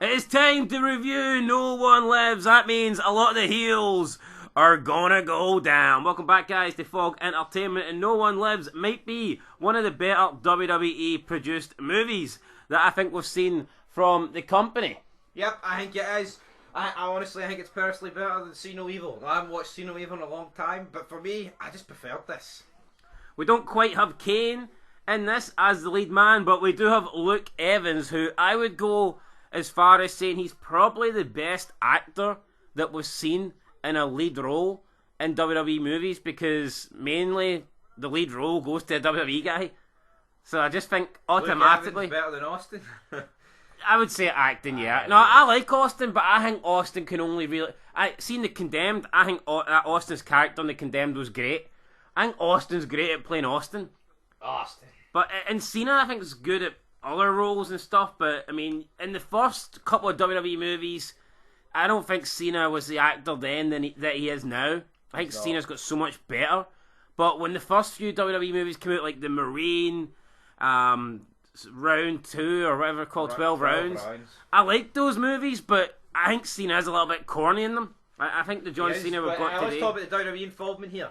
It's time to review No One Lives. That means a lot of the heels are gonna go down. Welcome back, guys, to Fog Entertainment, and No One Lives might be one of the better WWE produced movies that I think we've seen from the company. Yep, I think it is. I honestly think it's personally better than See No Evil. I haven't watched See No Evil in a long time, but for me, I just preferred this. We don't quite have Kane in this as the lead man, but we do have Luke Evans, who I would go as far as saying he's probably the best actor that we've seen in a lead role in WWE movies, because mainly the lead role goes to a WWE guy. So I just think automatically... Luke Evans better than Austin? I would say acting, yeah. No, I like Austin, but I think Austin can only really... Seen The Condemned, I think Austin's character in The Condemned was great. I think Austin's great at playing Austin. But in Cena, I think is good at other roles and stuff, but I mean, in the first couple of WWE movies, I don't think Cena was the actor then that he is now. I think Cena's got so much better. But when the first few WWE movies came out, like the Marine, Round 2 or whatever called, 12 rounds, I liked those movies, but I think Cena is a little bit corny in them. I think the John Cena we've got today... Let's talk about the WWE involvement here.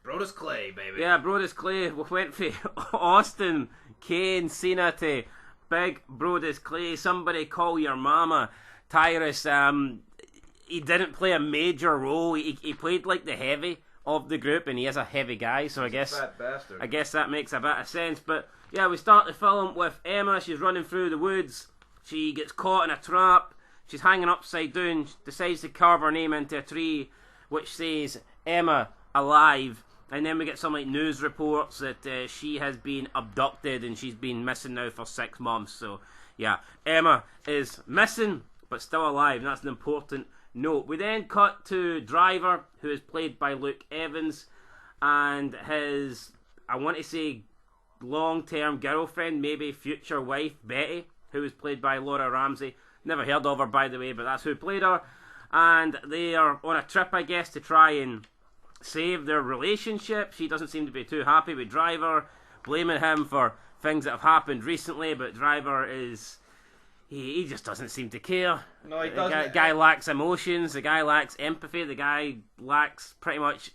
Brodus Clay, baby. Yeah, Brodus Clay. We went from Austin, Kane, Cena to big Brodus Clay. Somebody call your mama. Tyrus, he didn't play a major role. He played like the heavy of the group, and he is a heavy guy, so I guess that makes a bit of sense. But yeah, we start the film with Emma. She's running through the woods. She gets caught in a trap. She's hanging upside down. She decides to carve her name into a tree, which says Emma alive. And then we get some like news reports that she has been abducted and she's been missing now for 6 months. So yeah, Emma is missing but still alive, and that's an important note. We then cut to Driver, who is played by Luke Evans, and his, I want to say, long-term girlfriend, maybe future wife, Betty, who is played by Laura Ramsey. Never heard of her, by the way, but that's who played her. And they are on a trip, I guess, to try and save their relationship. She doesn't seem to be too happy with Driver, blaming him for things that have happened recently, but Driver is... He just doesn't seem to care. No, he doesn't. The guy lacks emotions, the guy lacks empathy, the guy lacks pretty much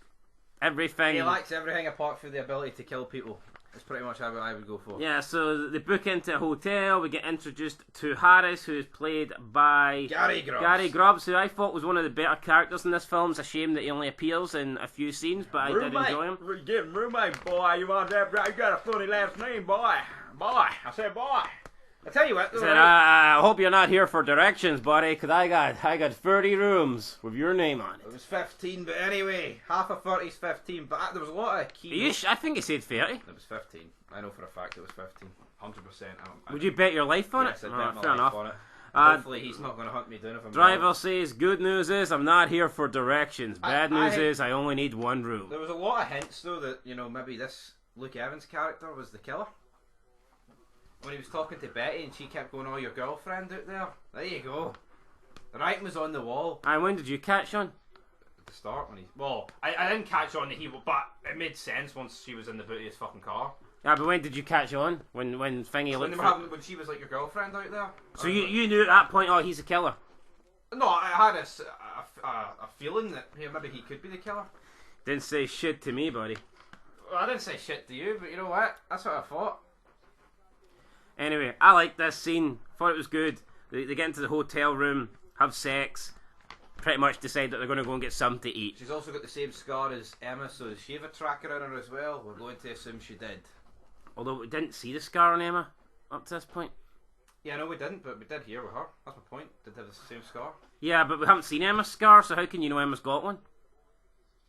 everything. He lacks everything apart from the ability to kill people. That's pretty much how I would go for. Yeah, so they book into a hotel. We get introduced to Harris, who is played by Gary Grubbs, who I thought was one of the better characters in this film. It's a shame that he only appears in a few scenes, but I did enjoy him. We're getting roommate, boy. You want that? You got a funny last name, boy. Boy, I said boy. I tell you what, though, I hope you're not here for directions, buddy, because I got 30 rooms with your name on it. It was 15, but anyway, half of 30 is 15, but there was a lot of key... I think he said 30. It was 15. I know for a fact it was 15. 100%. Would you bet your life on it? Yes, I'd bet my life on it. Hopefully he's not going to hunt me down if I'm Driver wrong. says, good news is I'm not here for directions. Bad news is I only need one room. There was a lot of hints, though, that, maybe this Luke Evans character was the killer. When he was talking to Betty and she kept going, oh, your girlfriend out there. There you go. The writing was on the wall. And when did you catch on? At the start, when he... Well, I didn't catch on that he... But it made sense once she was in the boot of his fucking car. Yeah, but when did you catch on? When Thingy looked for... When she was like your girlfriend out there. So you knew at that point, oh, he's a killer? No, I had a feeling that maybe he could be the killer. Didn't say shit to me, buddy. Well, I didn't say shit to you, but you know what? That's what I thought. Anyway, I liked this scene. Thought it was good. They get into the hotel room, have sex, pretty much decide that they're going to go and get something to eat. She's also got the same scar as Emma, so does she have a tracker on her as well? We're going to assume she did. Although we didn't see the scar on Emma up to this point. Yeah, no, we didn't, but we did hear with her. That's my point. Did have the same scar. Yeah, but we haven't seen Emma's scar, so how can you know Emma's got one?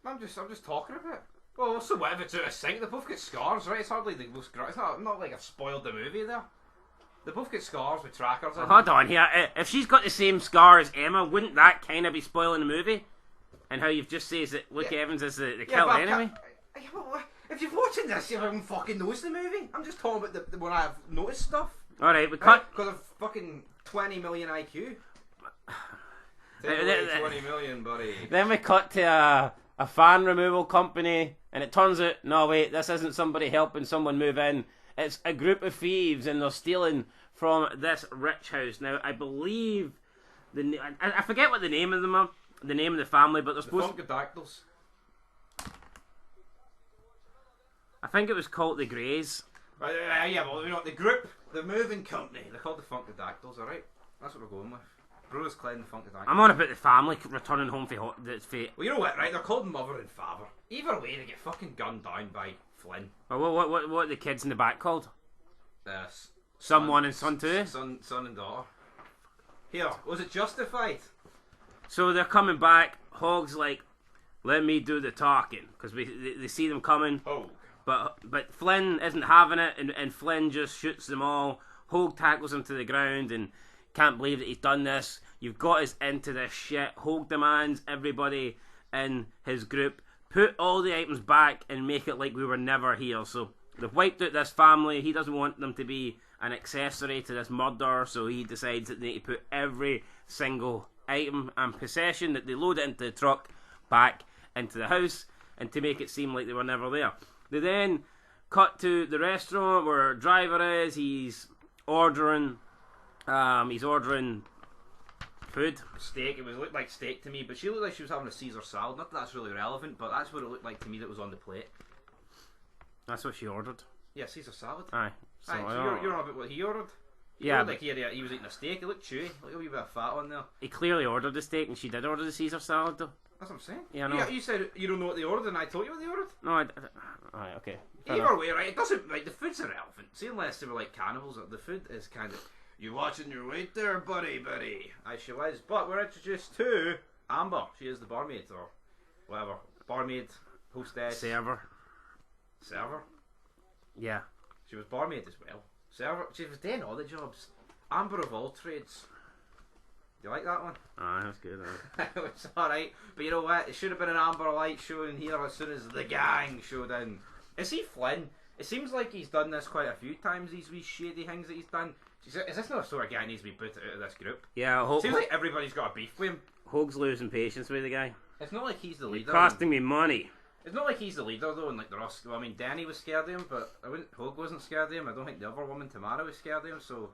I'm just talking about it. Well, so what if it's out of sync? They both get scars, right? It's hardly the most... It's not like I've spoiled the movie there. They both get scars with trackers. Hold on here. If she's got the same scar as Emma, wouldn't that kind of be spoiling the movie? And how you've just said that Luke Evans is the killer anyway? If you're watching this, you haven't fucking knows the movie. I'm just talking about when I've noticed stuff. Alright, we cut... Because of fucking 20 million IQ. 20 million, buddy. Then we cut to a fan removal company, and it turns out, no wait, this isn't somebody helping someone move in. It's a group of thieves, and they're stealing from this rich house. Now, I believe I forget what the name of them are, the name of the family, but they're The supposed. Funkadactyls. I think it was called the Greys. Yeah, well, you know, the group, the moving company, they're called the Funkadactyls, alright? That's what we're going with. Bruce Clyde and the Funkadactyls. I'm on about the family returning home for that's fate. Well, you know what, right? They're called Mother and Father. Either way, they get fucking gunned down by Flynn. Well, what are the kids in the back called? Son 1 and son 2. Son and daughter. Here, was it justified? So they're coming back. Hogg's like, let me do the talking, because they see them coming. Oh. But Flynn isn't having it, and Flynn just shoots them all. Hogue tackles him to the ground and can't believe that he's done this. You've got us into this shit. Hogue demands everybody in his group put all the items back and make it like we were never here. So they've wiped out this family. He doesn't want them to be an accessory to this murder, so he decides that they need to put every single item and possession that they load into the truck back into the house, and to make it seem like they were never there. They then cut to the restaurant where our driver is. He's ordering food. Steak. It looked like steak to me, but she looked like she was having a Caesar salad. Not that that's really relevant, but that's what it looked like to me that was on the plate. That's what she ordered. Yeah, Caesar salad. Aye. So Aye, you're on about what he ordered. Yeah, like he was eating a steak. It looked chewy. Like a wee bit of fat on there. he clearly ordered the steak, and she did order the Caesar salad, though. That's what I'm saying. Yeah, I know. Yeah, you said you don't know what they ordered, and I told you what they ordered. No, alright, okay. Fair Either enough. way, right? It doesn't. Like the food's irrelevant. See, unless they were like cannibals, the food is kind of. You watching your weight there, buddy? Aye, she was. But we're introduced to Amber. She is the barmaid or whatever. Barmaid, hostess, Server. server. Yeah. She was barmaid as well. Server. She was doing all the jobs. Amber of all trades. Do you like that one? Aye, that's good. It was alright. But you know what? It should have been an Amber light showing here as soon as the gang showed in. Is he Flynn? It seems like he's done this quite a few times, these wee shady things that he's done. Is this not a sort of guy who needs to be put out of this group? Yeah, Seems like everybody's got a beef with him. Hogue's losing patience with the guy. It's not like he's the leader. Costing me money. It's not like he's the leader though, and like the rest. Well, I mean, Danny was scared of him, but Hogue wasn't scared of him. I don't think the other woman, Tamara, was scared of him. So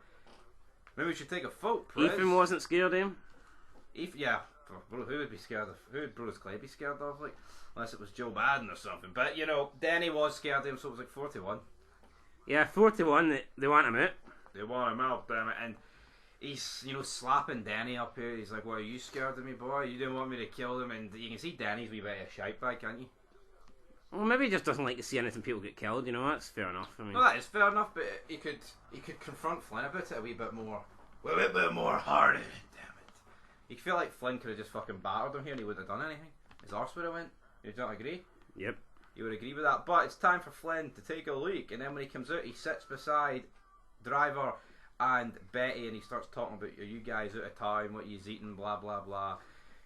maybe we should take a vote. Ethan wasn't scared of him. Yeah. Who would be scared of? Who would Bruce Clay be scared of? Like, unless it was Joe Madden or something. But you know, Danny was scared of him, so it was like 4-1. Yeah, 4-1. They want him out. They want him out, damn it. And he's, slapping Danny up here. He's like, "Well, are you scared of me, boy? You didn't want me to kill them." And you can see Danny's wee bit of a shite bag, can't you? Well, maybe he just doesn't like to see anything people get killed. That's fair enough. I mean, Well, that is fair enough, but he could confront Flynn about it a wee bit more. Well, a bit more hearted, damn it. You feel like Flynn could have just fucking battered him here and he wouldn't have done anything. His arse would have went. You don't agree? Yep. You would agree with that. But it's time for Flynn to take a leak, and then when he comes out, he sits beside Driver and Betty, and he starts talking about, "Are you guys out of time? What you's eating? Blah blah blah."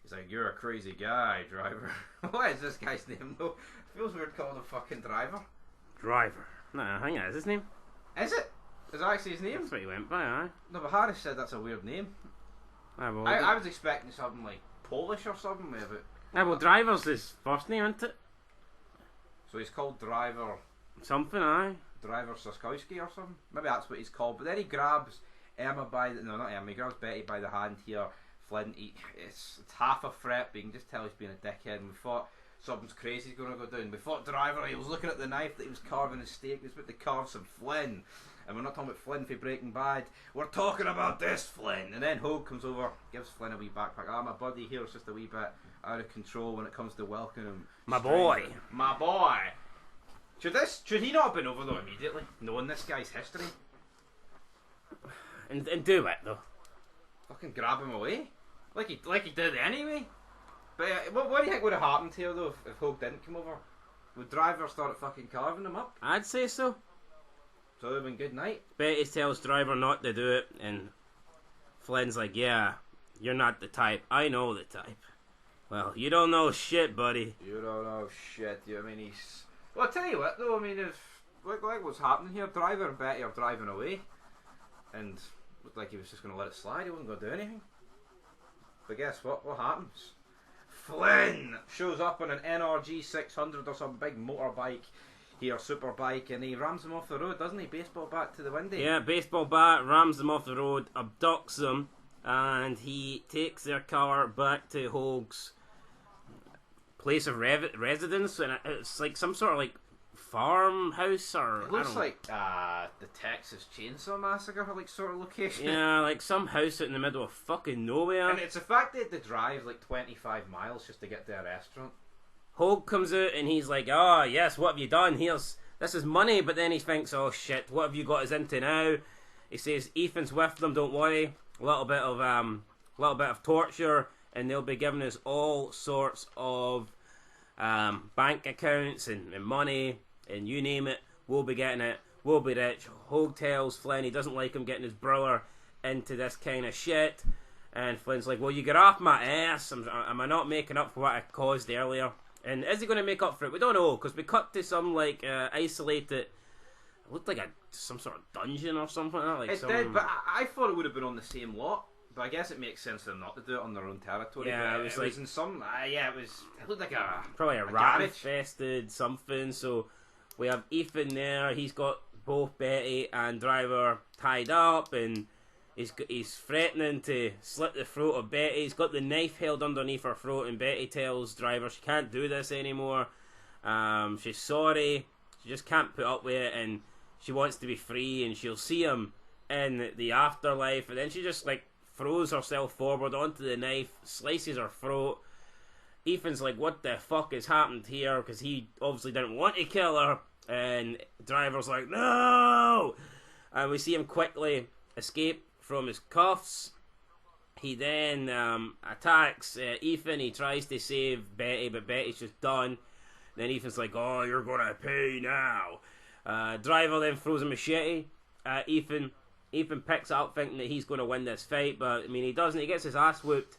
He's like, "You're a crazy guy, Driver." What is this guy's name though? It feels weird calling him fucking Driver. Driver. No, I think that is his name. Is it? Is that actually his name? That's what he went by, aye. No, but Harris said that's a weird name. Aye, well, I was expecting something like Polish or something with it. aye, well, Driver's his first name, isn't it? So he's called Driver Something, aye. Saskowski or something. Maybe that's what he's called. But then he grabs Emma by the... No, not Emma. He grabs Betty by the hand here. Flynn, it's half a threat, but you can just tell he's being a dickhead. And we thought something's crazy's going to go down. We thought Driver, he was looking at the knife that he was carving his steak. He was about to carve some Flynn. And we're not talking about Flynn for Breaking Bad. We're talking about this Flynn. And then Hogue comes over, gives Flynn a wee backpack. My buddy here is just a wee bit out of control when it comes to welcoming him. My boy. My boy. Should he not have been over though immediately, knowing this guy's history? And do it, though. Fucking grab him away? Like he did anyway? But what do you think would have happened here though if Hogue didn't come over? Would Driver start fucking carving him up? I'd say so. So it would have been good night. Betty tells Driver not to do it, and Flynn's like, "Yeah, you're not the type. I know the type." Well, you don't know shit, buddy. You don't know shit. I mean, he's... Well, I'll tell you what, though. I mean, if... Like what's happening here, Driver and Betty are driving away. And looked like he was just going to let it slide. He wasn't going to do anything. But guess what? What happens? Flynn shows up on an NRG 600 or some big motorbike. here, superbike, and he rams him off the road, doesn't he? Baseball bat to the windy. Yeah, baseball bat, rams them off the road, abducts them, and he takes their car back to Hoag's place of residence, and it's like some sort of like farmhouse or It looks I don't like the Texas Chainsaw Massacre, like sort of location. yeah, like some house out in the middle of fucking nowhere. And it's the fact they had to drive like 25 miles just to get to a restaurant. Hoag comes out and he's like, "Oh yes, what have you done? This is money." But then he thinks, "Oh shit, what have you got us into now?" He says, "Ethan's with them. Don't worry. A little bit of torture, and they'll be giving us all sorts of bank accounts and money, and you name it, we'll be getting it. We'll be rich." Hoag tells Flynn he doesn't like him getting his brother into this kind of shit, and Flynn's like, "Well, you get off my ass. Am I not making up for what I caused earlier?" And is he going to make up for it? We don't know, because we cut to some like isolated. It looked like some sort of dungeon or something. Like It did, but I thought it would have been on the same lot. But I guess it makes sense for them not to do it on their own territory. Yeah, but it was it like was in some. It looked like a probably a garage. rat-infested something. So we have Ethan there. He's got both Betty and Driver tied up, and he's threatening to slit the throat of Betty. He's got the knife held underneath her throat, and Betty tells Driver she can't do this anymore. She's sorry. She just can't put up with it, and she wants to be free, and she'll see him in the afterlife. And then she just like throws herself forward onto the knife, slices her throat. Ethan's like, "What the fuck has happened here?" Because he obviously didn't want to kill her. And Driver's like, "No!" And we see him quickly escape from his cuffs. He then attacks Ethan. He tries to save Betty, but Betty's just done. Then Ethan's like, "Oh, you're gonna pay now." Driver then throws a machete at Ethan. Ethan picks it up thinking that he's going to win this fight, but I mean he doesn't. He gets his ass whooped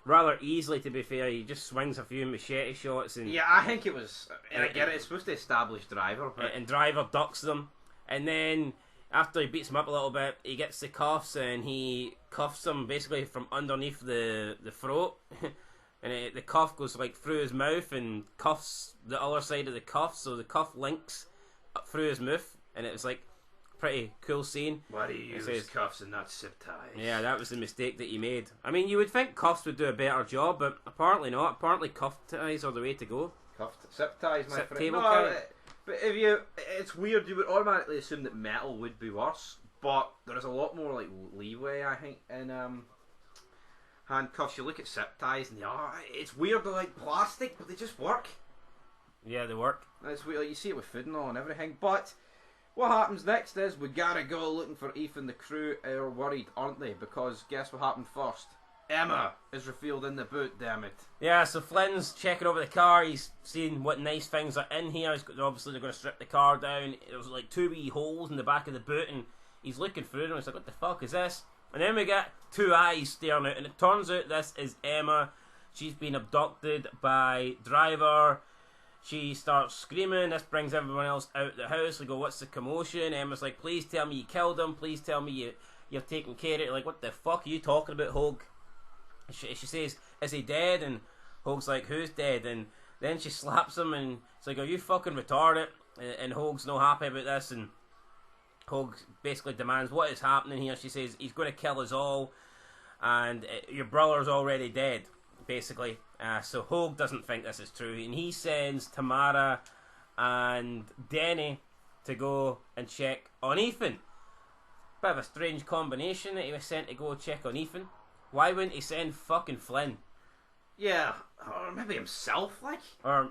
rather easily, to be fair. He just swings a few machete shots, and Yeah, I think it was. And I get it. It's supposed to establish Driver, but and Driver ducks them. And then after he beats him up a little bit, he gets the cuffs and he cuffs him basically from underneath the throat. And the cuff goes like through his mouth and cuffs the other side of the cuff, so the cuff links up through his mouth, and it was like pretty cool scene. why do you use cuffs and not zip ties? Yeah, that was the mistake that he made. I mean, you would think cuffs would do a better job, but apparently not. Apparently cuff ties are the way to go. Cuffed zip ties, my Zip friend. table No, tie. but it's weird. You would automatically assume that metal would be worse, but there's a lot more like leeway, I think, in handcuffs. You look at zip ties, and it's weird. They're like plastic, but they just work. Yeah, they work. That's weird. Like, you see it with food and all and everything. But what happens next is we gotta go looking for Ethan. The crew are worried, aren't they? Because guess what happened first? Emma is revealed in the boot. Damn it. Yeah, so Flynn's checking over the car. He's seeing what nice things are in here. Obviously, they're going to strip the car down. There's like 2 wee holes in the back of the boot, and he's looking through them. He's like, "What the fuck is this?" And then we get 2 eyes staring out, and it turns out this is Emma. She's been abducted by Driver. She starts screaming. This brings everyone else out of the house. We go, "What's the commotion?" Emma's like, "Please tell me you killed him. Please tell me you're taking care of it." Like, "What the fuck are you talking about, Hoag?" She says, "Is he dead?" And Hoag's like, "Who's dead?" And then she slaps him, and it's like, "Are you fucking retarded?" And Hoag's no happy about this, and Hoag basically demands, "What is happening here?" She says, "He's going to kill us all, and your brother's already dead," basically. So Hoag doesn't think this is true, and he sends Tamara and Denny to go and check on Ethan. Bit of a strange combination that he was sent to go check on Ethan. Why wouldn't he send fucking Flynn? Yeah, or maybe himself, like. Or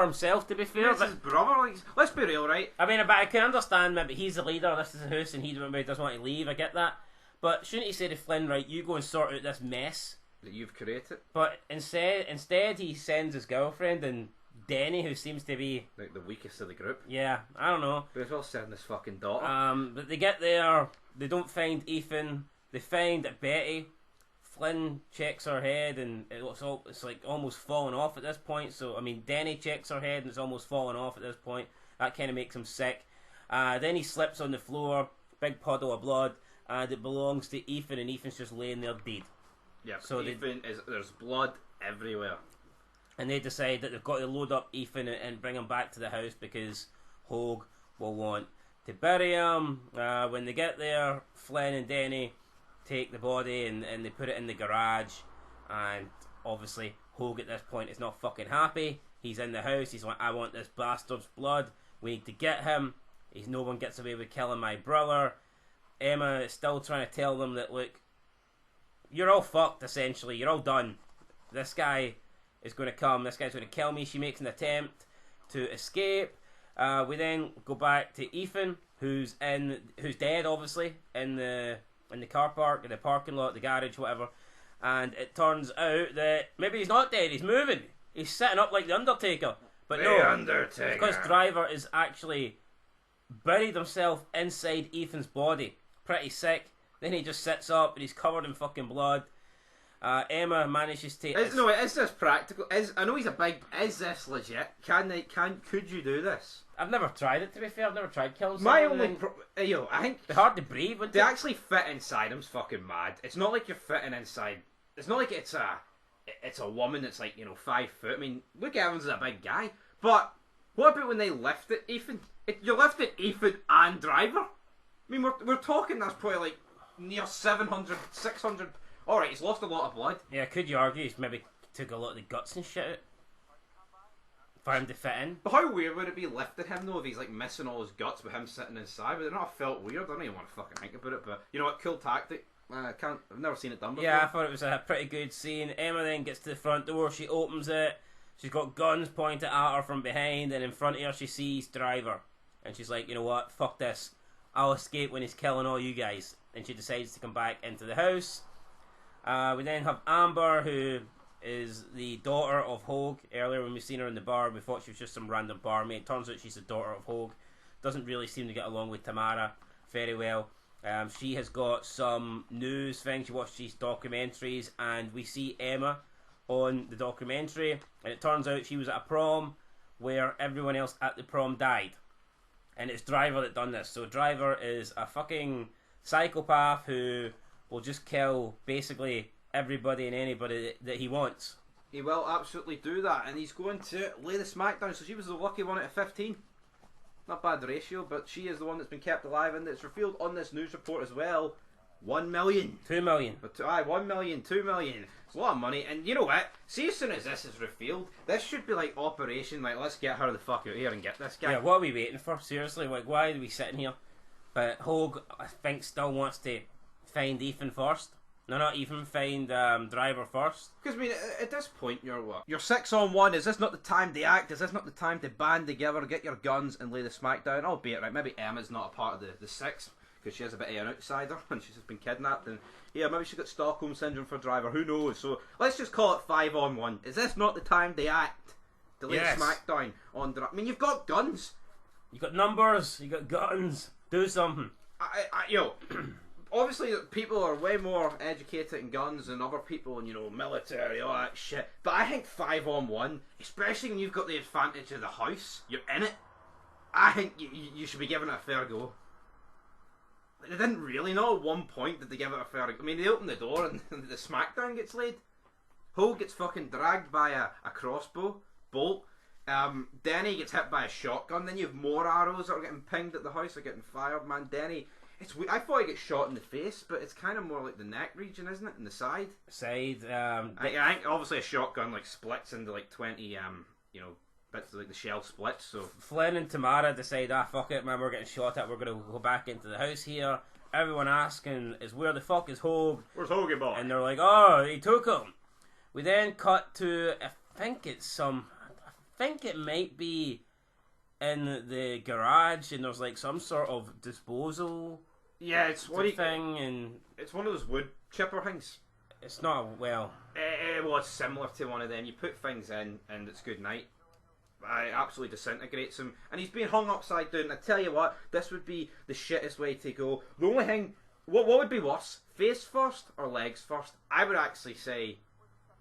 himself, to be fair. It's his brother. Like, let's be real, right? I mean, but I can understand maybe he's the leader, this is the house, and he doesn't want to leave. I get that. But shouldn't he say to Flynn, "Right, you go and sort out this mess"? That you've created. But instead he sends his girlfriend and Denny, who seems to be Like the weakest of the group. yeah, I don't know. But as well sending his fucking daughter. But they get there, they don't find Ethan. They find Betty. Flynn checks her head, and it's like almost falling off at this point. So I mean, Denny checks her head, and it's almost falling off at this point. That kind of makes him sick. Then he slips on the floor, big puddle of blood, and it belongs to Ethan, and Ethan's just laying there dead. Yeah, so there's blood everywhere. And they decide that they've got to load up Ethan and bring him back to the house because Hogue will want to bury him. When they get there, Flynn and Denny take the body and they put it in the garage, and obviously Hogue at this point is not fucking happy. He's in the house, he's like, I want this bastard's blood, we need to get him. No one gets away with killing my brother. Emma is still trying to tell them that, look, you're all fucked essentially, you're all done. This guy is going to come, this guy's going to kill me. She makes an attempt to escape. We then go back to Ethan, who's dead obviously, in the car park, in the parking lot, the garage, whatever. And it turns out that maybe he's not dead, he's moving. He's sitting up like the Undertaker. But the no, Undertaker. because Driver is actually buried himself inside Ethan's body. Pretty sick. Then he just sits up and he's covered in fucking blood. Emma manages to... Is this practical? I know he's a big... Is this legit? Could you do this? I've never tried it, to be fair. I've never tried killing My someone. only... I think... It's hard to breathe, wouldn't To it? actually fit inside him's fucking mad. It's not like you're fitting inside... It's not like it's a woman that's like, 5 foot. I mean, Luke Evans is a big guy. But what about when they lifted Ethan? You lifted Ethan and Driver? I mean, we're talking that's probably like near 700, 600... Alright, he's lost a lot of blood. Yeah, could you argue he's maybe took a lot of the guts and shit out for him to fit in? But how weird would it be lifting him though if he's like missing all his guts with him sitting inside? Would it not have felt weird? I don't even want to fucking think about it, but you know what, cool tactic. I've never seen it done before. Yeah, I thought it was a pretty good scene. Emma then gets to the front door, she opens it, she's got guns pointed at her from behind, and in front of her she sees Driver. And she's like, you know what, fuck this. I'll escape when he's killing all you guys. And she decides to come back into the house. We then have Amber, who is the daughter of Hogue. Earlier when we seen her in the bar, we thought she was just some random barmaid. Turns out she's the daughter of Hogue. Doesn't really seem to get along with Tamara very well. She has got some news thing. She watched these documentaries, and we see Emma on the documentary, and it turns out she was at a prom where everyone else at the prom died. And it's Driver that done this. So Driver is a fucking psychopath who will just kill basically everybody and anybody that he wants. He will absolutely do that, and he's going to lay the smackdown. So she was the lucky one out of 15. Not bad ratio, but she is the one that's been kept alive, and it's revealed on this news report as well. 1 million. 2 million. But 1 million, 2 million. It's a lot of money, and you know what? See, as soon as this is revealed, this should be like Operation, like, let's get her the fuck out of here and get this guy. Yeah, what are we waiting for? Seriously, like, why are we sitting here? But Hogue, I think, still wants to find Ethan first. No, not Ethan, find Driver first. Because, I mean, at this point, you're what? You're 6 on 1. Is this not the time to act? Is this not the time to band together, get your guns, and lay the smack down? Albeit, right, maybe Emma's not a part of the 6, because she is a bit of an outsider, and she's just been kidnapped, and yeah, maybe she's got Stockholm Syndrome for Driver, who knows? So, let's just call it 5 on 1. Is this not the time to act? To lay Yes. the smack down on Driver? I mean, you've got guns. You got numbers, you got guns. Do something. Obviously, people are way more educated in guns than other people in, military, all that shit. But I think 5 on 1, especially when you've got the advantage of the house, you're in it, I think you should be giving it a fair go. They didn't really know at one point did they give it a fair go. I mean, they open the door and the smackdown gets laid. Hogue gets fucking dragged by a crossbow bolt. Denny gets hit by a shotgun. Then you have more arrows that are getting pinged at the house, are getting fired. Man, Denny... I thought he gets shot in the face, but it's kind of more like the neck region, isn't it? And the side. Side. I think obviously a shotgun like splits into like 20, bits of like the shell splits. So Flynn and Tamara decide, fuck it, man, we're getting shot at. We're gonna go back into the house here. Everyone asking is, where the fuck is Hogue? Where's Hoagie boy? And they're like, oh, he took him. We then cut to, I think it might be in the garage, and there's like some sort of disposal. yeah, it's thing, and it's one of those wood chipper things. it's not It was similar to one of them. You put things in, and it's good night. It absolutely disintegrates him, and he's being hung upside down. I tell you what, this would be the shittest way to go. The only thing, what would be worse, face first or legs first? I would actually say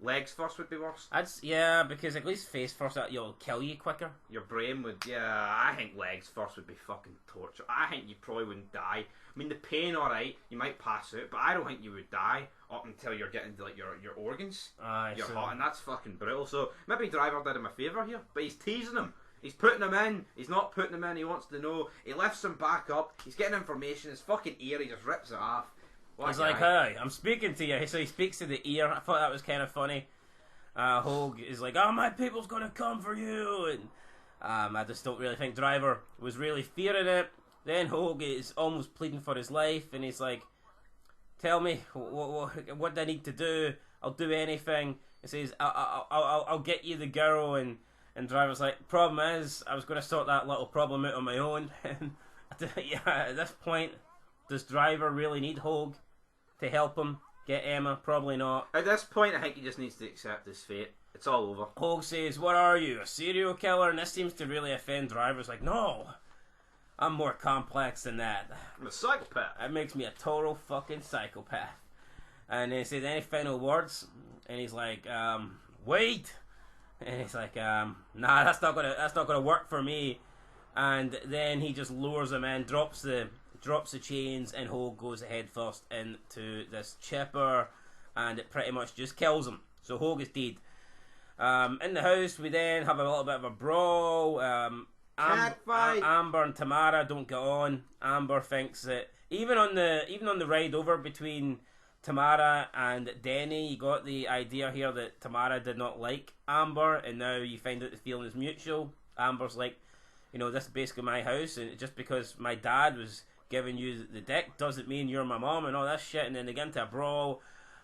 legs first would be worse. Because at least face first, you'll kill you quicker. Your brain would, I think legs first would be fucking torture. I think you probably wouldn't die. I mean, the pain, alright, you might pass out, but I don't think you would die up until you're getting to like your organs. You're hot, and that's fucking brutal. So maybe Driver did him a favour here, but he's teasing him. He's putting him in. He's not putting him in. He wants to know. He lifts him back up. He's getting information. His fucking ear, he just rips it off. He's like, hey, I'm speaking to you. So he speaks to the ear. I thought that was kind of funny. Hogue is like, oh, my people's going to come for you. And I just don't really think Driver was really fearing it. Then Hogue is almost pleading for his life. And he's like, tell me, what do I need to do? I'll do anything. He says, I'll get you the girl. And Driver's like, problem is, I was going to sort that little problem out on my own. And yeah, at this point, does Driver really need Hogue to help him get Emma? Probably not. At this point, I think he just needs to accept his fate. It's all over. Hogue says, what are you, a serial killer? And this seems to really offend Driver's like, no, I'm more complex than that. I'm a psychopath. That makes me a total fucking psychopath. And he says, any final words? And he's like, wait. And he's like, nah, that's not gonna work for me. And then he just lures him in, drops the chains, and Hogue goes head first into this chipper, and it pretty much just kills him. So Hogue is dead. In the house, we then have a little bit of a brawl. Amber and Tamara don't get on. Amber thinks that even on the ride over between Tamara and Denny, you got the idea here that Tamara did not like Amber, and now you find out the feeling is mutual. Amber's like, this is basically my house, and just because my dad was giving you the dick doesn't mean you're my mom and all that shit. And then they get into a brawl,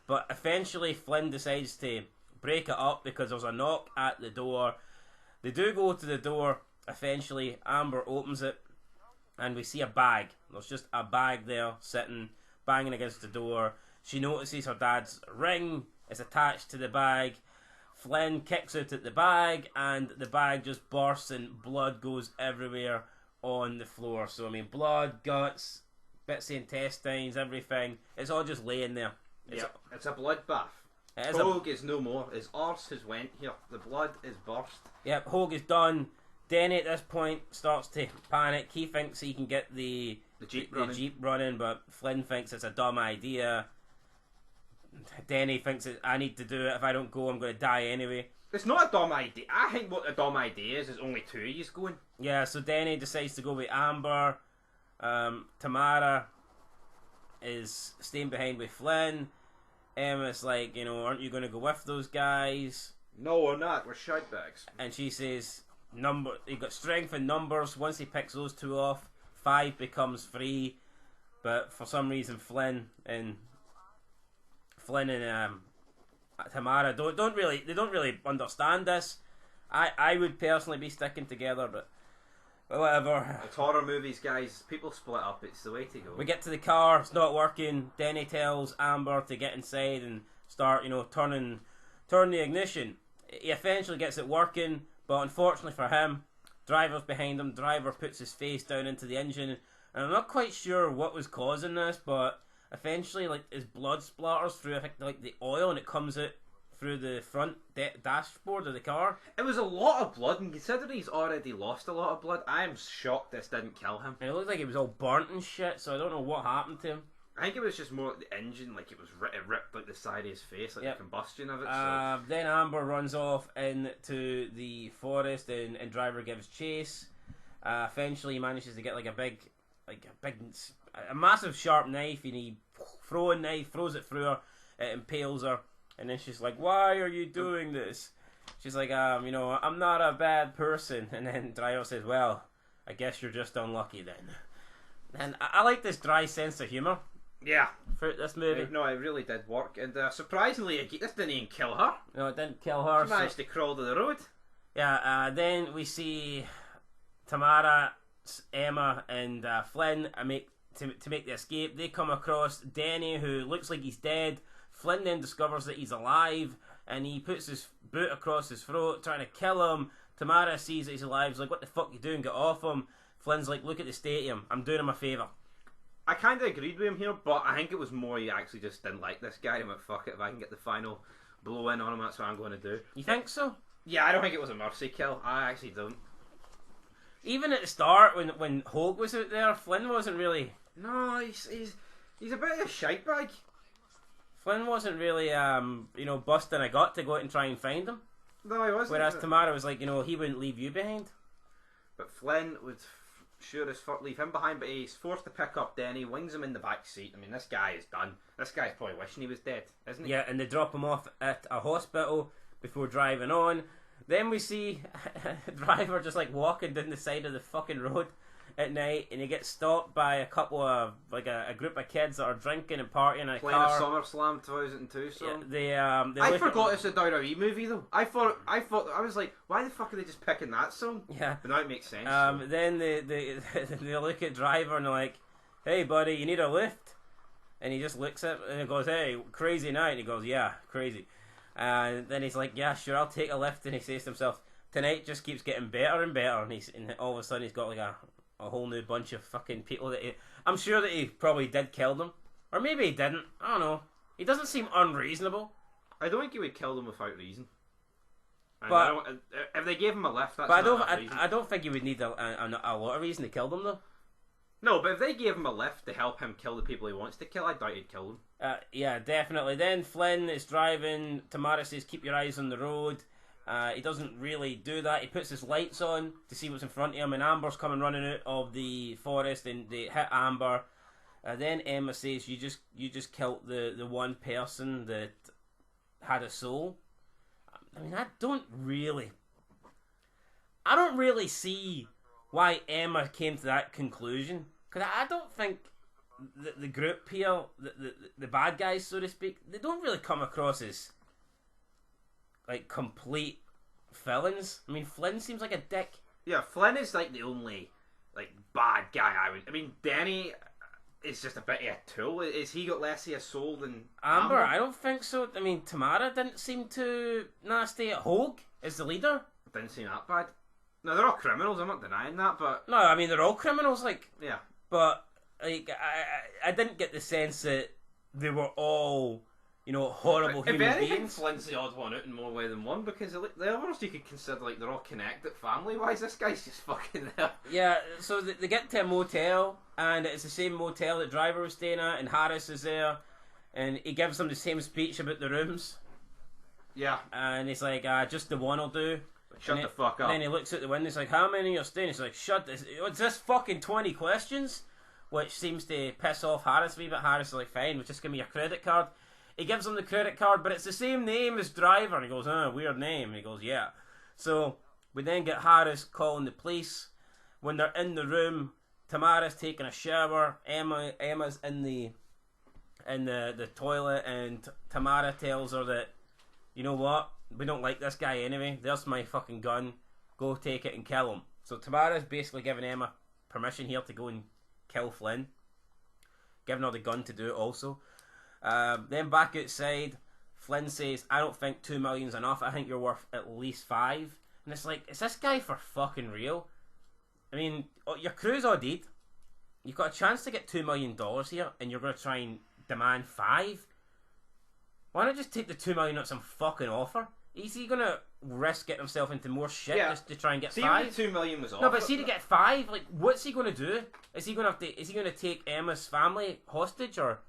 but eventually Flynn decides to break it up because there's a knock at the door. They do go to the door. Eventually Amber opens it, and we see a bag. There's just a bag there sitting, banging against the door. She notices her dad's ring is attached to the bag. Flynn kicks out at the bag, and the bag just bursts and blood goes everywhere on the floor. So, I mean, blood, guts, bits of intestines, everything. It's all just laying there. It's a bloodbath. Hogue is no more. His arse has went here. The blood is burst. Yep, Hogue is done. Denny at this point starts to panic. He thinks he can get the Jeep running, but Flynn thinks it's a dumb idea. Denny thinks that I need to do it. If I don't go, I'm going to die anyway. It's not a dumb idea. I think what a dumb idea is only two of you going. Yeah, so Denny decides to go with Amber. Tamara is staying behind with Flynn. Emma's like, aren't you going to go with those guys? No, we're not. We're shitbags. And she says, you got strength in numbers. Once he picks those two off, 5 becomes 3. But for some reason, Flynn and Tamara don't really understand this. I would personally be sticking together, but whatever. It's horror movies, guys. People split up. It's the way to go. We get to the car. It's not working. Denny tells Amber to get inside and start, turn the ignition. He eventually gets it working, but unfortunately for him, Driver's behind him. Driver puts his face down into the engine, and I'm not quite sure what was causing this, but eventually, his blood splatters through, I think, the oil, and it comes out through the front dashboard of the car. It was a lot of blood, and considering he's already lost a lot of blood, I am shocked this didn't kill him. And it looked like it was all burnt and shit, so I don't know what happened to him. I think it was just more like the engine, like it ripped like the side of his face, like the combustion of it. Then Amber runs off into the forest, and Driver gives chase. Eventually, he manages to get a massive sharp knife, and he throws it through her. It impales her, and then she's like, "Why are you doing this?" She's like, I'm not a bad person. And then Driver says, "Well, I guess you're just unlucky then." And I like this dry sense of humour. Yeah, for this movie. No, it really did work, and surprisingly, this didn't even kill her. No, it didn't kill her. She managed to crawl to the road. Yeah. Then we see Tamara, Emma, and Flynn to make the escape. They come across Denny, who looks like he's dead. Flynn then discovers that he's alive, and he puts his boot across his throat, trying to kill him. Tamara sees that he's alive. He's like, "What the fuck you doing? Get off him." Flynn's like, "Look at the stadium. I'm doing him a favour." I kind of agreed with him here, but I think it was more he actually just didn't like this guy and went, "Fuck it, if I can get the final blow in on him, that's what I'm going to do." You think so? Yeah, I don't think it was a mercy kill. I actually don't. Even at the start, when Hogue was out there, Flynn wasn't really... No, he's a bit of a shite bag. Flynn wasn't really, busting a gut to go out and try and find him. No, he wasn't. Whereas Tamara was like, he wouldn't leave you behind. But Flynn would sure as fuck leave him behind, but he's forced to pick up Denny, wings him in the back seat. I mean, this guy is done. This guy's probably wishing he was dead, isn't he? Yeah, and they drop him off at a hospital before driving on. Then we see a driver just like walking down the side of the fucking road at night, and he gets stopped by a couple of like a group of kids that are drinking and partying in a Playing car. a SummerSlam 2002 song. Yeah, they I look forgot at, it's a WWE movie though. I thought I was like, why the fuck are they just picking that song? Yeah. But now it makes sense. Then they look at driver and they're like, "Hey buddy, you need a lift?" And he just looks at and he goes, "Hey, crazy night." And he goes, "Yeah, crazy." And then he's like, "Yeah, sure, I'll take a lift." And he says to himself, "Tonight just keeps getting better and better." And all of a sudden he's got like a whole new bunch of fucking people that I'm sure that he probably did kill them, or maybe he didn't. I don't know. He doesn't seem unreasonable. I don't think he would kill them without reason. And But if they gave him a lift, that's but not reason. I don't think you would need a lot of reason to kill them though. No, but if they gave him a lift to help him kill the people he wants to kill, I doubt he'd kill them. Yeah, definitely. Then Flynn is driving. Tamara says, "Keep your eyes on the road." He doesn't really do that. He puts his lights on to see what's in front of him, and Amber's coming running out of the forest, and they hit Amber. Then Emma says, "You just killed the one person that had a soul." I mean, I don't really see why Emma came to that conclusion, because I don't think the group here, the bad guys, so to speak, they don't really come across as like complete villains. I mean, Flynn seems like a dick. Yeah, Flynn is like the only like bad guy I mean, Danny is just a bit of a tool. Is he got less of a soul than Amber? I don't think so. I mean, Tamara didn't seem too nasty. Hogue is the leader. Didn't seem that bad. No, they're all criminals. I'm not denying that, but No, I mean they're all criminals. Like, yeah. but like I didn't get the sense that they were all, horrible If human anything, beings. Flynn's the odd one out in more way than one, because the others you could consider like they're all connected family-wise. This guy's just fucking there. Yeah, so they get to a motel, and it's the same motel that Driver was staying at, and Harris is there, and he gives them the same speech about the rooms, Yeah. and he's like, "Just the one will do." Shut And the fuck up. And then he looks at the window, he's like, "How many are staying?" He's like, "Shut this, what's this fucking 20 questions?" Which seems to piss off Harris a wee bit. Harris is like, "Fine, well, just give me your credit card." He gives him the credit card, but it's the same name as Driver. And he goes, "Weird name." And he goes, "Yeah." So we then get Harris calling the police. When they're in the room, Tamara's taking a shower. Emma's in the toilet, and Tamara tells her that, "You know what? We don't like this guy anyway. There's my fucking gun. Go take it and kill him." So Tamara's basically giving Emma permission here to go and kill Flynn, giving her the gun to do it also. Then back outside, Flynn says, "I don't think 2 million's enough. I think you're worth at least 5. And it's like, is this guy for fucking real? I mean, your crew's all dead. You've got a chance to get $2 million here, and you're going to try and demand 5? Why not just take the 2 million at some fucking offer? Is he going to risk getting himself into more shit just to try and get See, 5? the 2 million was off. No, but see, to get 5, like, what's he going to do? Is he going to take Emma's family hostage or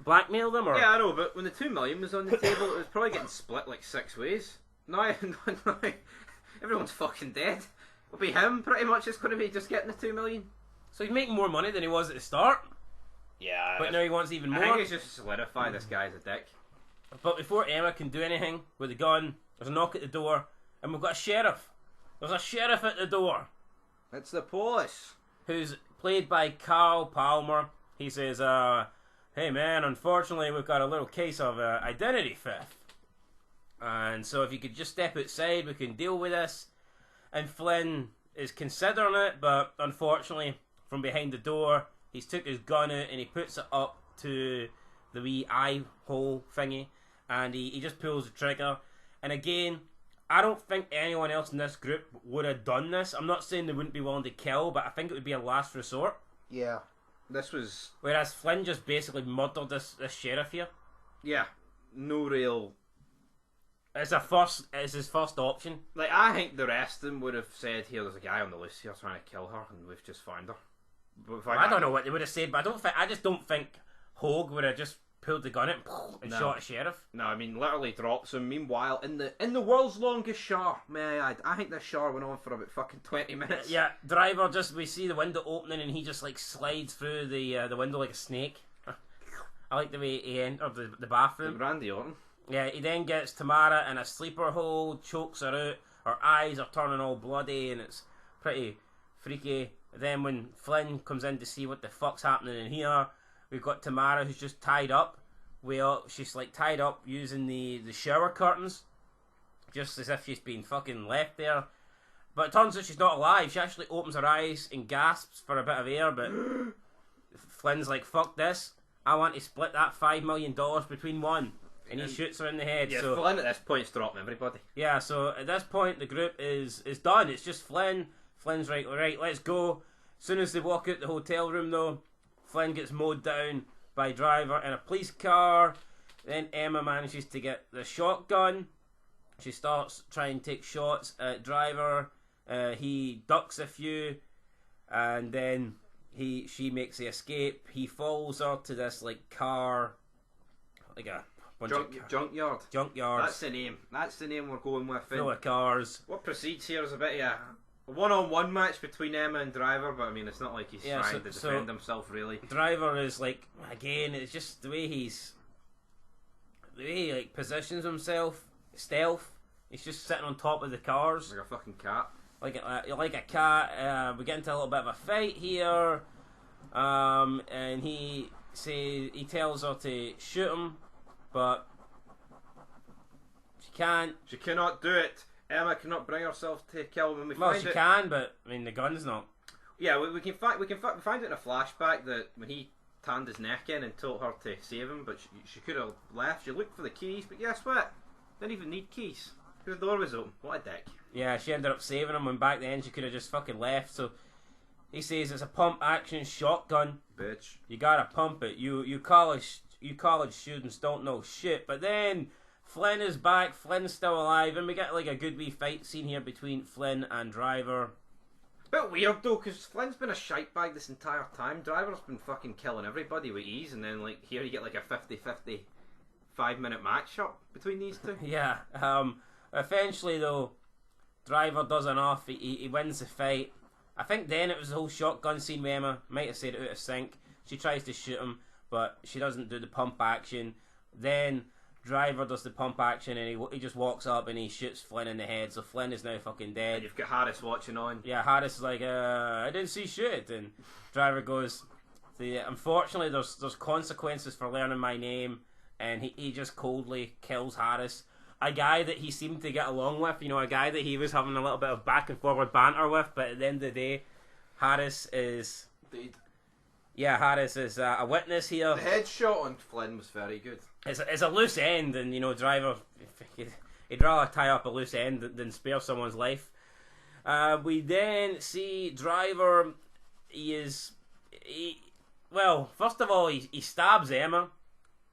blackmail them? Or Yeah, I know, but when the 2 million was on the table, it was probably getting split like 6 ways. Now, everyone's fucking dead. It'll be him, pretty much. It's going to be just getting the 2 million. So he's making more money than he was at the start, Yeah. but now he wants even I more. think it's just to solidify this guy's a dick. But before Emma can do anything with the gun, there's a knock at the door, and we've got a sheriff. There's a sheriff at the door, It's the police. who's played by Carl Palmer. He says, "Hey man, unfortunately we've got a little case of identity theft. And so if you could just step outside, we can deal with this." And Flynn is considering it, but unfortunately, from behind the door, he's took his gun out and he puts it up to the wee eye hole thingy, and he just pulls the trigger. And again, I don't think anyone else in this group would have done this. I'm not saying they wouldn't be willing to kill, but I think it would be a last resort. Yeah. This was... Whereas Flynn just basically murdered this sheriff here. Yeah. No real... It's his first option. Like, I think the rest of them would have said, "Here, there's a guy on the loose here trying to kill her, and we've just found her." But I don't know what they would have said, but I just don't think Hogue would have just pulled the gun out and No. shot a sheriff. No, I mean literally drops him. Meanwhile, in the world's longest shower, I think this shower went on for about fucking 20 minutes. Yeah, driver we see the window opening and he just like slides through the window like a snake. I like the way he entered the bathroom. Randy Orton. Yeah, he then gets Tamara in a sleeper hold, chokes her out, her eyes are turning all bloody and it's pretty freaky. Then when Flynn comes in to see what the fuck's happening in here, we've got Tamara who's just tied up. She's like tied up using the shower curtains, just as if she's been fucking left there. But it turns out she's not alive. She actually opens her eyes and gasps for a bit of air, but Flynn's like, fuck this. I want to split that $5 million between one. And he shoots her in the head. Yeah, so Flynn at this point's dropping everybody. Yeah, so at this point the group is done. It's just Flynn. Flynn's right, let's go. As soon as they walk out the hotel room though, Flynn gets mowed down by Driver in a police car. Then Emma manages to get the shotgun. She starts trying to take shots at Driver. He ducks a few, and then she makes the escape. He follows her to this like car, like a bunch of Junkyard. junkyards. That's the name. That's the name we're going with. Full of cars. What proceeds here is a bit of a one-on-one match between Emma and Driver, but I mean it's not like he's trying to defend himself really. Driver is like, again, it's just the way he like positions himself, stealth. He's just sitting on top of the cars Like a fucking cat. like a cat. We get into a little bit of a fight here, and he tells her to shoot him, but she can't. She cannot do it. Emma cannot bring herself to kill him. Well, she can, but I mean the gun's not. Yeah, we can find it in a flashback that when he turned his neck in and told her to save him, but she could have left. She looked for the keys, but guess what? Didn't even need keys. The door was open. What a dick. Yeah, she ended up saving him when back then she could have just fucking left. So he says it's a pump action shotgun. Bitch. You gotta pump it. You college students don't know shit. But then Flynn is back. Flynn's still alive, and we get like a good wee fight scene here between Flynn and Driver. Bit weird though, because Flynn's been a shite bag this entire time. Driver's been fucking killing everybody with ease, and then like here you get like a 50-50 5-minute match up between these two. Yeah. Eventually though, Driver does enough. He wins the fight. I think then it was the whole shotgun scene with Emma. Might have said it out of sync. She tries to shoot him, but she doesn't do the pump action. Then Driver does the pump action, and he just walks up and he shoots Flynn in the head. So Flynn is now fucking dead. And you've got Harris watching on. Yeah, Harris is like, I didn't see shit. And Driver goes, unfortunately, there's consequences for learning my name. And he just coldly kills Harris. A guy that he seemed to get along with, a guy that he was having a little bit of back and forward banter with. But at the end of the day, Harris is... Harris is a witness here. The headshot on Flynn was very good. It's a loose end, and Driver, he'd rather tie up a loose end than spare someone's life. We then see Driver. First of all, he stabs Emma,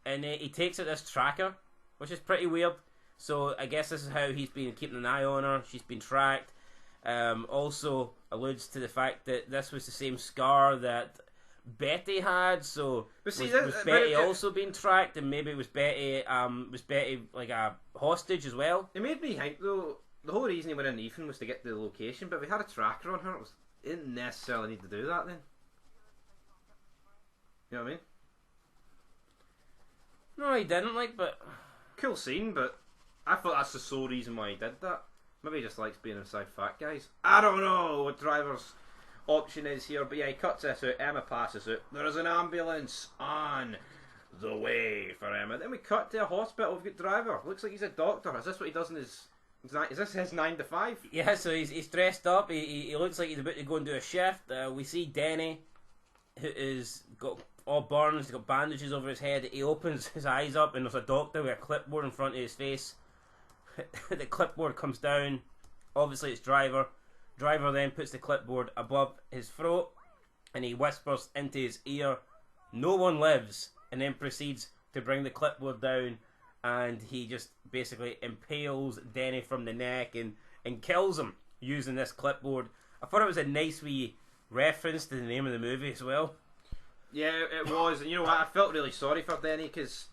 and he takes out this tracker, which is pretty weird. So I guess this is how he's been keeping an eye on her. She's been tracked. Also alludes to the fact that this was the same scar that Betty had, so was Betty also being tracked, and maybe was Betty like a hostage as well? It made me think though, the whole reason he went in Ethan was to get to the location, but if we had a tracker on her, it didn't necessarily need to do that then. You know what I mean? No, he didn't, but... Cool scene, but I thought that's the sole reason why he did that. Maybe he just likes being inside fat guys. I don't know what Driver's option is here, but yeah, he cuts this out. Emma passes out. There is an ambulance on the way for Emma. Then we cut to a hospital. We've got Driver. Looks like he's a doctor. Is this what he does in his... Is this his 9 to 5? Yeah, so he's dressed up. He looks like he's about to go and do a shift. We see Denny, who is got all burns. He's got bandages over his head. He opens his eyes up, and there's a doctor with a clipboard in front of his face. The clipboard comes down. Obviously, it's Driver. Driver then puts the clipboard above his throat, and he whispers into his ear, "No one lives," and then proceeds to bring the clipboard down, and he just basically impales Denny from the neck and kills him using this clipboard. I thought it was a nice wee reference to the name of the movie as well. Yeah, it was, and you know what? I felt really sorry for Denny because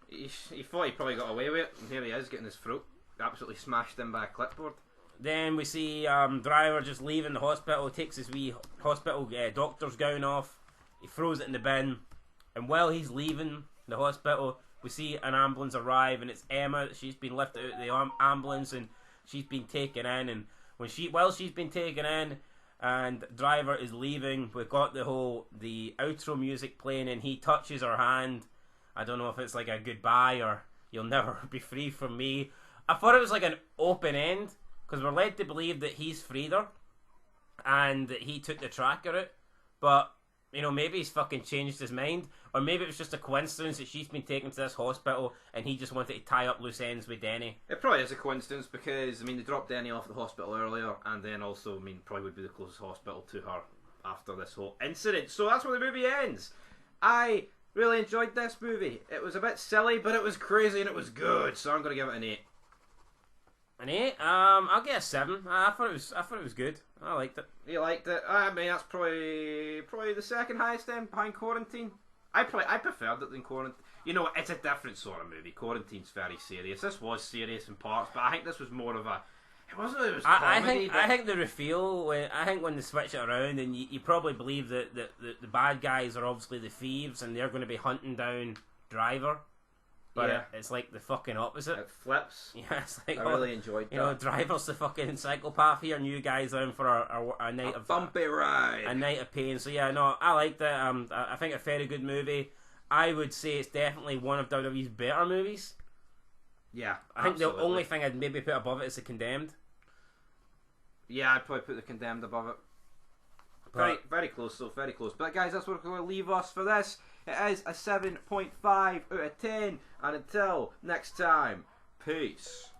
he thought he probably got away with it, and here he is getting his throat absolutely smashed in by a clipboard. Then we see Driver just leaving the hospital, takes his wee hospital doctor's gown off, he throws it in the bin, and while he's leaving the hospital, we see an ambulance arrive, and it's Emma. She's been lifted out of the ambulance, and she's been taken in, and while she's been taken in, and Driver is leaving, we've got the outro music playing, and he touches her hand. I don't know if it's like a goodbye or you'll never be free from me. I thought it was like an open end, because we're led to believe that he's freed her, and that he took the tracker out, but, you know, maybe he's fucking changed his mind, or maybe it was just a coincidence that she's been taken to this hospital, and he just wanted to tie up loose ends with Denny. It probably is a coincidence, because, I mean, they dropped Denny off the hospital earlier, and then also, I mean, probably would be the closest hospital to her after this whole incident. So that's where the movie ends. I really enjoyed this movie. It was a bit silly, but it was crazy, and it was good, so I'm going to give it an 8. An 8? I'll get a 7. I thought it was good. I liked it. You liked it? I mean, that's probably the second highest then, behind Quarantine. I preferred it than Quarantine. You know, it's a different sort of movie. Quarantine's very serious. This was serious in parts, but I think this was more of a... It wasn't. It was comedy. I think the reveal. When they switch it around, and you probably believe that the bad guys are obviously the thieves, and they're going to be hunting down Driver. But yeah. It's like the fucking opposite. It flips. Yeah, it's like, I really enjoyed that. You know, Driver's the fucking psychopath here, and you guys down for a night of bumpy ride, a night of pain. So yeah, no, I liked it. I think a very good movie. I would say it's definitely one of WWE's better movies. Yeah, I think the only thing I'd maybe put above it is The Condemned. Yeah, I'd probably put The Condemned above it. Very close, though, very close. But guys, that's what we're going to leave us for this. It is a 7.5 out of 10. And until next time, peace.